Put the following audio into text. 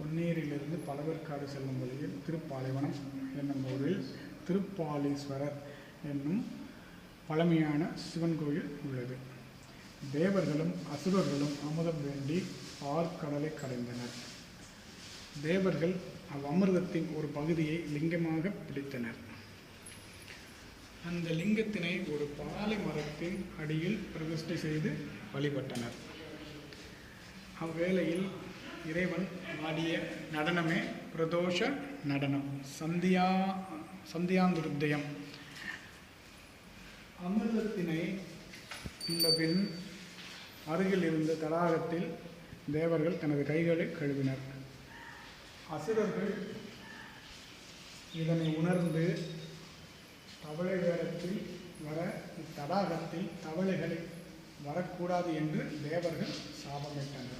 பொன்னேரியிலிருந்து பழவேற்காடு செல்லும் வழியில் திருப்பாலைவனம் என்னும் ஊரில் திருப்பாலீஸ்வரர் என்னும் பழமையான சிவன் கோயில் உள்ளது. தேவர்களும் அசுரர்களும் அமுதம் வேண்டி ஆழ்கடலை கடைந்தனர். தேவர்கள் அவ்வமிர்தத்தின் ஒரு பகுதியை லிங்கமாக பிடித்தனர். அந்த லிங்கத்தினை ஒரு பாலை மரத்தின் அடியில் பிரதிஷ்டை செய்து வழிபட்டனர். அவ்வேளையில் இறைவன் ஆடிய நடனமே பிரதோஷ நடனம், சந்தியாந்திருத்தயம். அமிர்தத்தினை உண்டபின் அருகில் இருந்த தடாகத்தில் தேவர்கள் தனது கைகளை கழுவினர். அசுரர்கள் இதனை உணர்ந்து தவளை வேடத்தில் வர இத்தடாகத்தில் தவளைகளை வரக்கூடாது என்று தேவர்கள் சாபமிட்டனர்.